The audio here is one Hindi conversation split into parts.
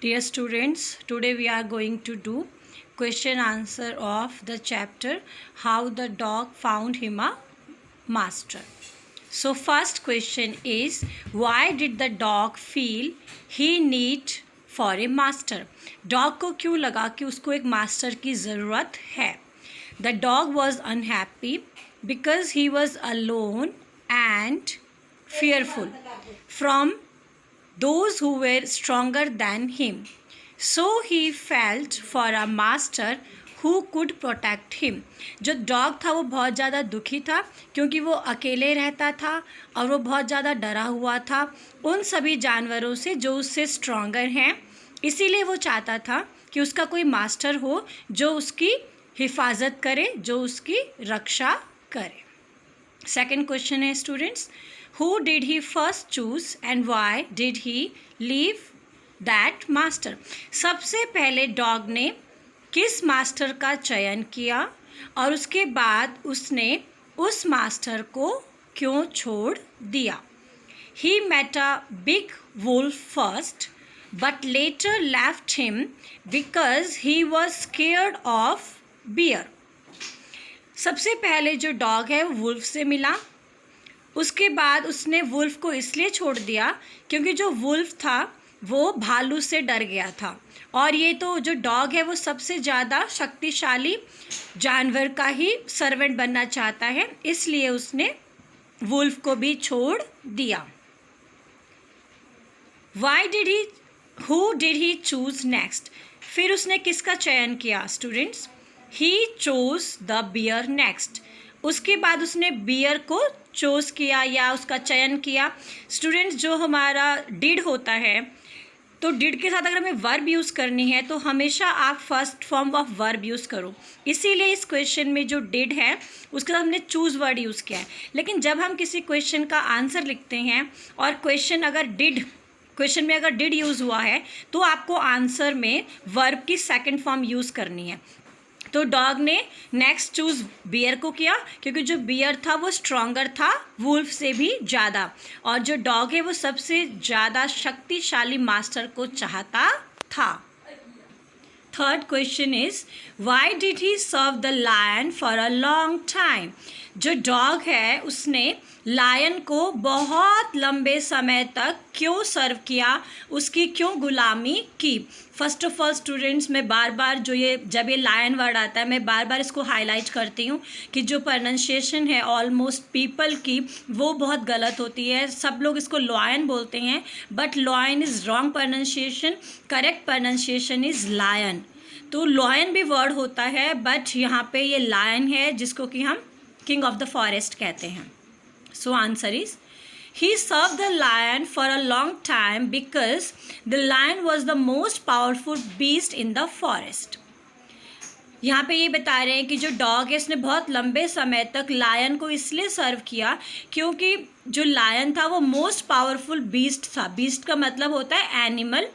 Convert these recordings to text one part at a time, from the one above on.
Dear students, today we are going to do question answer of the chapter How the Dog Found Him a Master. So first question is, why did the dog feel he need for a master? Dog को क्यों लगा कि उसको एक master की ज़रूरत है? The dog was unhappy because he was alone and fearful from those who were stronger than him. So he felt for a master who could protect him. जो डॉग था वो बहुत ज़्यादा दुखी था क्योंकि वो अकेले रहता था और वो बहुत ज़्यादा डरा हुआ था उन सभी जानवरों से जो उससे स्ट्रॉन्गर हैं. इसीलिए वो चाहता था कि उसका कोई मास्टर हो जो उसकी हिफाजत करे, जो उसकी रक्षा करे. सेकेंड क्वेश्चन है students, Who did he first choose and why did he leave that master? सबसे पहले डॉग ने किस मास्टर का चयन किया और उसके बाद उसने उस मास्टर को क्यों छोड़ दिया? He met a big wolf first but later left him because he was scared of bear. सबसे पहले जो डॉग है वो वुल्फ से मिला, उसके बाद उसने वुल्फ को इसलिए छोड़ दिया क्योंकि जो वुल्फ था वो भालू से डर गया था और ये तो जो डॉग है वो सबसे ज़्यादा शक्तिशाली जानवर का ही सर्वेंट बनना चाहता है, इसलिए उसने वुल्फ को भी छोड़ दिया. Who did he choose next? फिर उसने किसका चयन किया students? He chose the bear next. उसके बाद उसने बियर को चूज़ किया या उसका चयन किया. स्टूडेंट्स, जो हमारा डिड होता है तो डिड के साथ अगर हमें वर्ब यूज़ करनी है तो हमेशा आप first form of verb use करो. इसीलिए इस क्वेश्चन में जो डिड है उसके साथ हमने चूज़ वर्ड यूज़ किया है. लेकिन जब हम किसी क्वेश्चन का आंसर लिखते हैं और क्वेश्चन में अगर डिड यूज़ हुआ है तो आपको आंसर में वर्ब की सेकेंड फॉर्म यूज़ करनी है. तो डॉग ने नेक्स्ट चूज़ बियर को किया क्योंकि जो बियर था वो स्ट्रॉन्गर था वुल्फ से भी ज़्यादा और जो डॉग है वो सबसे ज़्यादा शक्तिशाली मास्टर को चाहता था. Third question is, why did he serve the lion for a long time? जो डॉग है उसने लायन को बहुत लंबे समय तक क्यों सर्व किया, उसकी क्यों गुलामी की? फर्स्ट ऑफ ऑल स्टूडेंट्स, मैं बार बार जब ये लायन वर्ड आता है मैं बार बार इसको हाईलाइट करती हूँ कि जो प्रोनाउंसिएशन है ऑलमोस्ट पीपल की वो बहुत गलत होती है. सब लोग इसको लॉयन बोलते हैं but lion is wrong pronunciation. Correct pronunciation is lion. तो लॉयन भी वर्ड होता है बट यहाँ पे ये लायन है जिसको कि हम किंग ऑफ द फॉरेस्ट कहते हैं. So answer is, he served the lion for a long time because the lion was the most powerful beast in the forest. यहाँ पे ये बता रहे हैं कि जो डॉग है इसने बहुत लंबे समय तक लायन को इसलिए सर्व किया क्योंकि जो लायन था वो मोस्ट पावरफुल बीस्ट था. बीस्ट का मतलब होता है एनिमल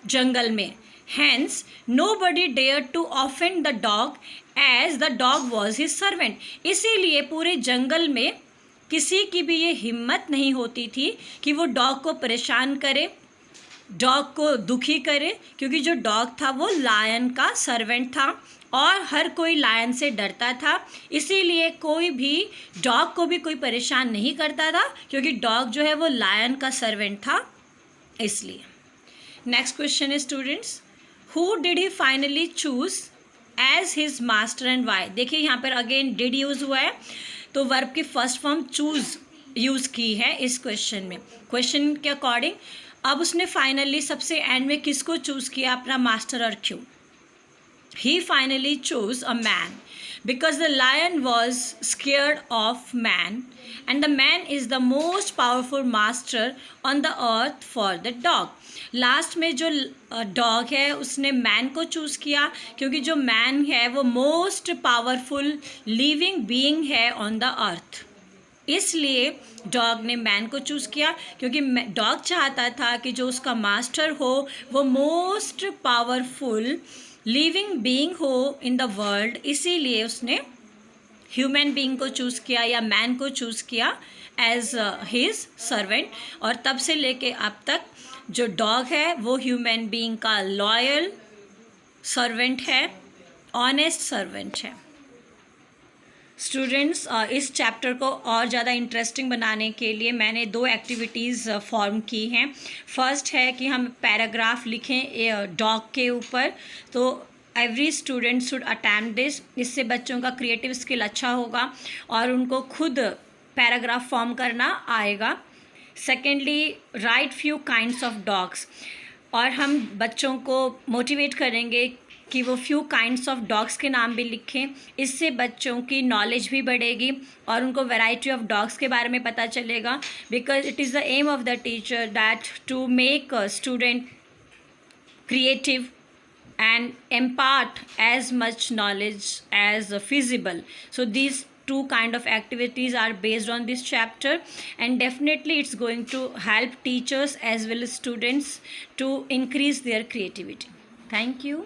जंगल में. Hence, nobody dared to offend the dog as the dog was his servant. इसीलिए पूरे जंगल में किसी की भी ये हिम्मत नहीं होती थी कि वो डॉग को परेशान करे, डॉग को दुखी करे क्योंकि जो डॉग था वो लायन का सर्वेंट था और हर कोई लायन से डरता था. इसीलिए कोई भी डॉग को भी कोई परेशान नहीं करता था क्योंकि डॉग जो है वो लायन का सर्वेंट था इसलिए. नेक्स्ट क्वेश्चन है students, who did he finally choose as his master and why? देखिए यहाँ पर अगेन डिड यूज़ हुआ है तो वर्ब की फर्स्ट फॉर्म चूज़ यूज़ की है इस क्वेश्चन में. क्वेश्चन के अकॉर्डिंग अब उसने फाइनली सबसे एंड में किसको चूज़ किया अपना मास्टर और क्यों? He finally choose a man because the lion was scared of man and the man is the most powerful master on the earth for the dog. Last में जो डॉग है उसने मैन को चूज़ किया क्योंकि जो मैन है वो मोस्ट पावरफुल लिविंग बीइंग है ऑन द अर्थ. इसलिए डॉग ने मैन को चूज़ किया क्योंकि डॉग चाहता था कि जो उसका मास्टर हो वो मोस्ट पावरफुल लिविंग बीइंग हो इन द वर्ल्ड. इसीलिए उसने ह्यूमन बीइंग को चूज़ किया या मैन को चूज़ किया एज हिज सर्वेंट और तब से लेके अब तक जो डॉग है वो ह्यूमन बीइंग का लॉयल सर्वेंट है, ऑनेस्ट सर्वेंट है। स्टूडेंट्स, इस चैप्टर को और ज़्यादा इंटरेस्टिंग बनाने के लिए मैंने 2 एक्टिविटीज़ फॉर्म की हैं। फर्स्ट है कि हम पैराग्राफ लिखें डॉग के ऊपर, तो every student should attempt this. इससे बच्चों का क्रिएटिव स्किल अच्छा होगा और उनको खुद पैराग्राफ फॉर्म करना आएगा। Secondly, right few kinds of dogs, और हम बच्चों को मोटिवेट करेंगे कि वो फ्यू काइंड्स ऑफ डॉग्स के नाम भी लिखें। इससे बच्चों की नॉलेज भी बढ़ेगी और उनको वैरायटी ऑफ डॉग्स के बारे में पता चलेगा, because it is the aim of the teacher that to make student creative and impart as much knowledge as feasible. So these 2 kind of activities are based on this chapter, and definitely it's going to help teachers as well as students to increase their creativity. Thank you.